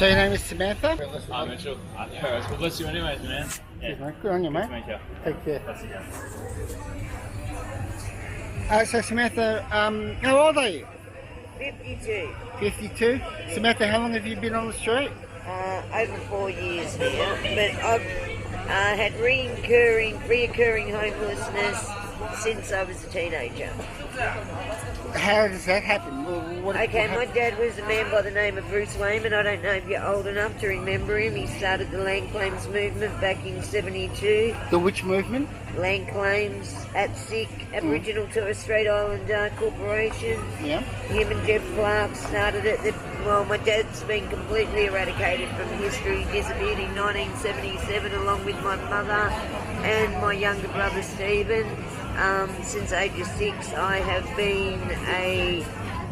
So your name is Samantha? Hi, Mitchell. Well, bless you anyways, man. Cheers, mate. Good on you, mate. Thank you. Take care. That's it. So Samantha, how old are you? 52. 52? Samantha, how long have you been on the street? Over 4 years now, but I've had reoccurring homelessness since I was a teenager. How does that happen? What Okay, my happened? dad was a man by the name of Bruce Wayman. I don't know if you're old enough to remember him. He started the Land Claims movement back in 72. The which movement? Land Claims at SIC, Aboriginal Torres Strait Islander Corporation. Yeah. Him and Jeff Clark started it. Well, my dad's been completely eradicated from history. He disappeared in 1977 along with my mother and my younger brother Stephen. Since age of 6, I have been a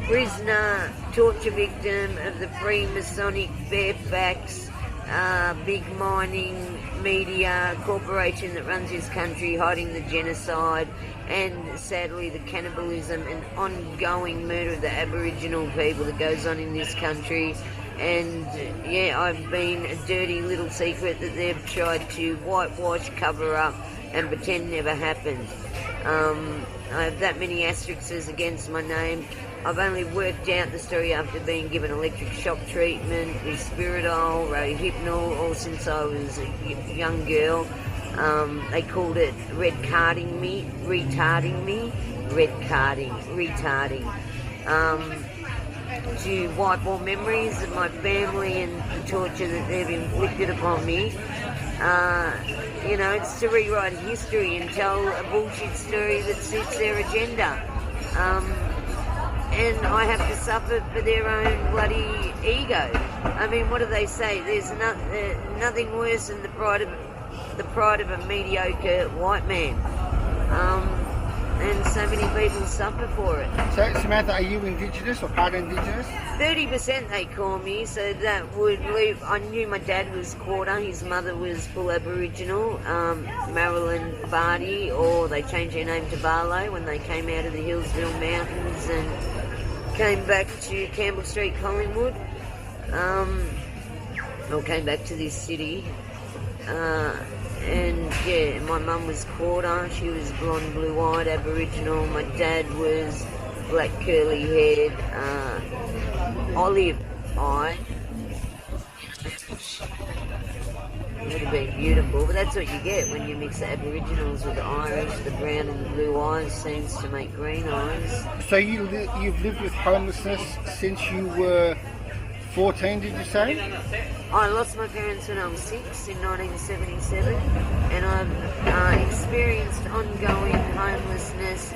prisoner, torture victim of the Freemasonic Fairfax big mining media corporation that runs this country, hiding the genocide and sadly the cannibalism and ongoing murder of the Aboriginal people that goes on in this country. And yeah, I've been a dirty little secret that they've tried to whitewash, cover up and pretend never happened. I have that many asterisks against my name. I've only worked out the story after being given electric shock treatment with Spiridol, Rohypnol, all since I was a young girl. They called it retarding. To wipe all memories of my family and the torture that they've inflicted upon me. You know, it's to rewrite history and tell a bullshit story that suits their agenda. And I have to suffer for their own bloody ego. I mean, what do they say? There's nothing worse than the pride of a mediocre white man. And so many people suffer for it. So Samantha, are you Indigenous or part Indigenous? 30% they call me, so that would leave. I knew my dad was quarter, his mother was full Aboriginal, Marilyn Barty, or they changed their name to Barlow when they came out of the Hillsville Mountains and came back to Campbell Street, Collingwood, or came back to this city. And yeah, my mum was quarter, she was blonde, blue-eyed, Aboriginal. My dad was black, curly-haired, olive-eyed. It would have been beautiful, but that's what you get when you mix the Aboriginals with the Irish. The brown and the blue eyes seems to make green eyes. So you've lived with homelessness since you were 14, did you say? I lost my parents when I was 6 in 1977, and I've experienced ongoing homelessness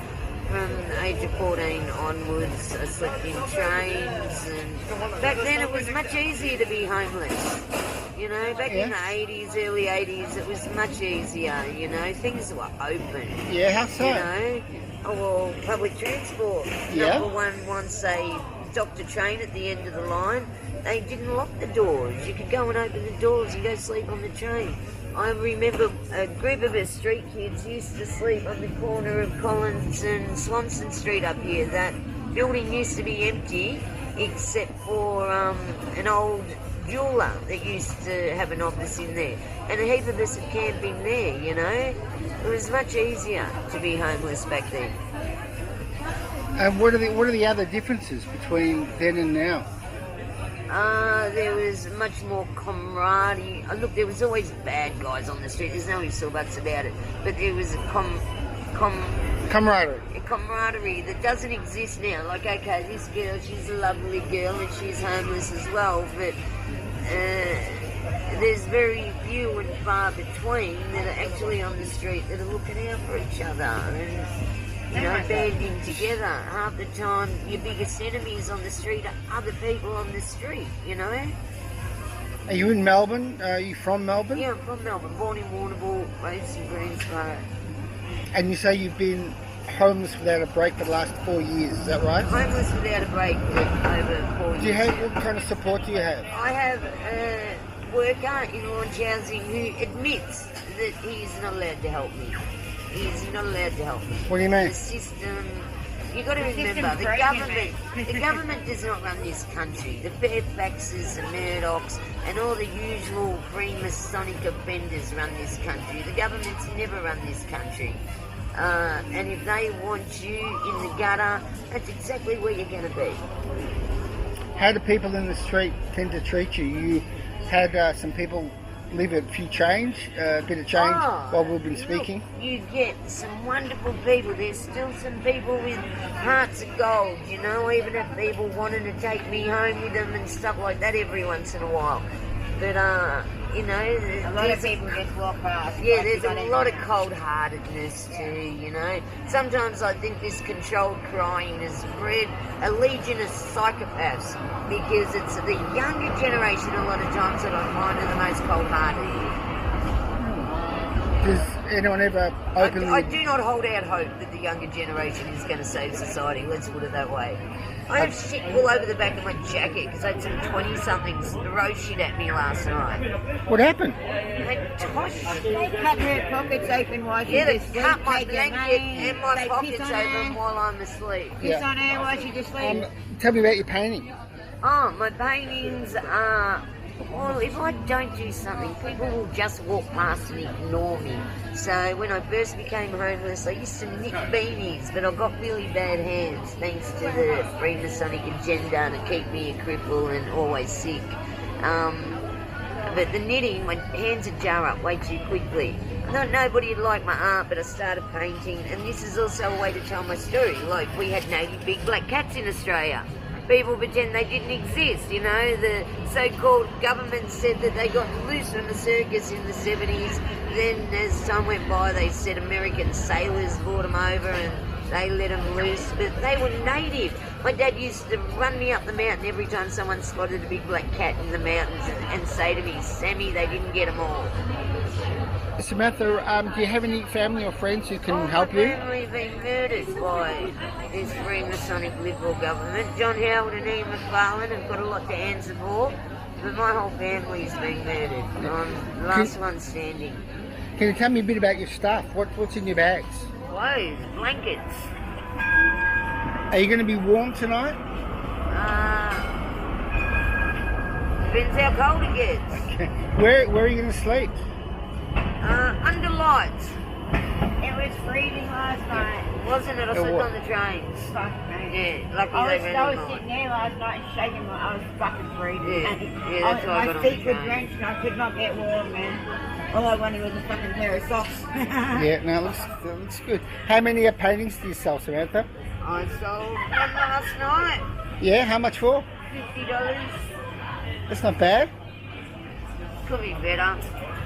from the age of 14 onwards. I slept in trains, and back then it was much easier to be homeless. You know, back in the 80s, early 80s, it was much easier, you know, things were open. Yeah, how so? You know, well, public transport. Yeah. Number one, once they docked a train at the end of the line, they didn't lock the doors. You could go and open the doors and go sleep on the train. I remember a group of us street kids used to sleep on the corner of Collins and Swanson Street up here. That building used to be empty except for an old jeweller that used to have an office in there. And a heap of us had camped in there, you know. It was much easier to be homeless back then. And what are the other differences between then and now? There was much more camaraderie. Look, there was always bad guys on the street. There's no ifs or buts about it. But there was a camaraderie that doesn't exist now. Like, okay, this girl, she's a lovely girl and she's homeless as well. But there's very few and far between that are actually on the street that are looking out for each other. And, you know, banding together. Half the time, your biggest enemies on the street are other people on the street, you know? Are you in Melbourne? Are you from Melbourne? Yeah, I'm from Melbourne, born in Warrnambool, raised in Greensboro. And you say you've been homeless without a break for the last 4 years, is that right? Homeless without a break for over 4 years. What kind of support do you have? I have a worker in launch housing who admits that he's not allowed to help me. He's not allowed to help me. What do you mean? The system You've got to remember, the government does not run this country. The Fairfaxes, the Murdochs, and all the usual Freemasonic offenders run this country. The government's never run this country. And if they want you in the gutter, that's exactly where you're going to be. How do people in the street tend to treat you? You had some people leave a bit of change while we've been speaking. Look, you get some wonderful people. There's still some people with hearts of gold, you know, even if people wanting to take me home with them and stuff like that every once in a while. But, you know, a lot of people just walk past. Yeah, there's a lot of cold-heartedness too, you know. Sometimes I think this controlled crying has bred a legion of psychopaths because it's the younger generation a lot of times that I find are the most cold-hearted. Does anyone ever openly... I do not hold out hope that the younger generation is going to save society, let's put it that way. I have shit all over the back of my jacket because I had some 20-somethings throw shit at me last night. What happened? They toshed. They cut her pockets open while she Yeah, they was asleep. cut my take her blanket money, and my they pockets piss on open her, while I'm asleep. piss on her while she just sleeps. Tell me about your painting. Oh, my paintings are... Well, if I don't do something, people will just walk past and ignore me. So when I first became homeless, I used to knit beanies, but I got really bad hands thanks to the Freemasonic agenda to keep me a cripple and always sick. But the knitting, my hands would jar up way too quickly. I thought nobody would like my art, but I started painting, and this is also a way to tell my story. Like, we had 80 big black cats in Australia. People pretend they didn't exist, you know. The so-called government said that they got loose from the circus in the 70s. Then as time went by, they said American sailors brought them over and they let them loose. But they were native. My dad used to run me up the mountain every time someone spotted a big black cat in the mountains and say to me, Sammy, they didn't get them all. Samantha, do you have any family or friends who can help you? My family been murdered by this Freemasonic Liberal government. John Howard and Ian McFarlane have got a lot to answer for, but my whole family's been murdered. I'm the last one standing. Can you tell me a bit about your stuff? What's in your bags? Clothes, blankets. Are you going to be warm tonight? Depends how cold it gets. Where are you going to sleep? Under lights. It was freezing last night. Wasn't it? I slept on the trains. Fuck me. Yeah, lucky I they was ran them sitting there last night shaking. I was fucking freezing. Yeah, that's why I got on my the feet were train. drenched and I could not get warm, man. All I wanted was a fucking pair of socks. Yeah, no, it looks good. How many paintings do you sell, Samantha? I sold one last night. Yeah, how much for? $50. That's not bad. Could be better.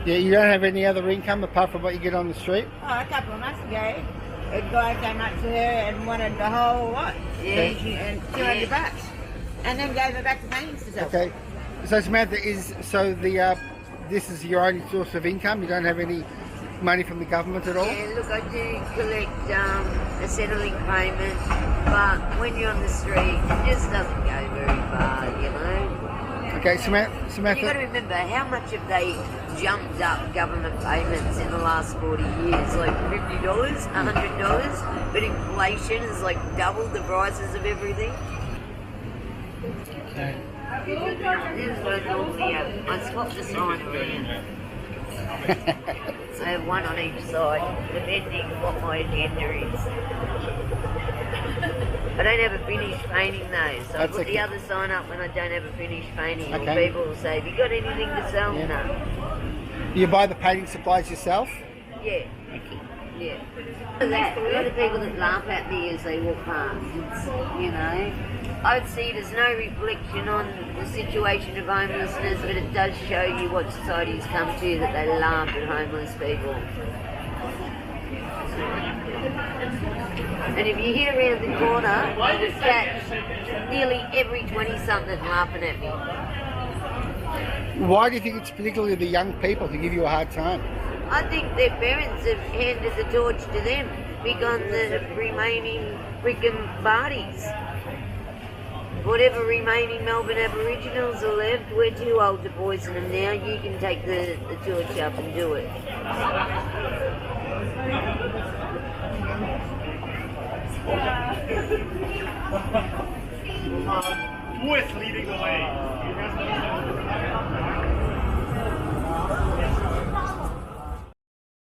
Yeah, you don't have any other income apart from what you get on the street? Oh, a couple of months ago, a guy came up to her and wanted the whole lot. Yeah. And 200 bucks. And then gave her back the paintings to sell. Okay. So Samantha, this is your only source of income? You don't have any money from the government at all? Yeah, look, I do collect a settling payment, but when you're on the street, it just doesn't go very far, you know. Okay, You've got to Samantha. remember, how much have they jumped up government payments in the last 40 years? Like $50, $100, but inflation has like doubled the prices of everything. Okay. This is what I normally have. I swap the sign around. I have one on each side, depending what my agenda is. I don't have a finished painting though, so I That's put okay. the other sign up when I don't have a finished painting. Okay. Or people will say, have you got anything to sell? Yeah. No. You buy the painting supplies yourself? Yeah. Yeah. That, a lot of people that laugh at me as they walk past, it's, you know, I'd see it as no reflection on the situation of homelessness, but it does show you what society's come to, that they laugh at homeless people. And if you hit around the corner, you catch nearly every 20-something laughing at me. Why do you think it's particularly the young people who give you a hard time? I think their parents have handed the torch to them, become the remaining freaking bodies. Whatever remaining Melbourne Aboriginals are left, we're too old to poison them now. You can take the torch up and do it. With leading the way.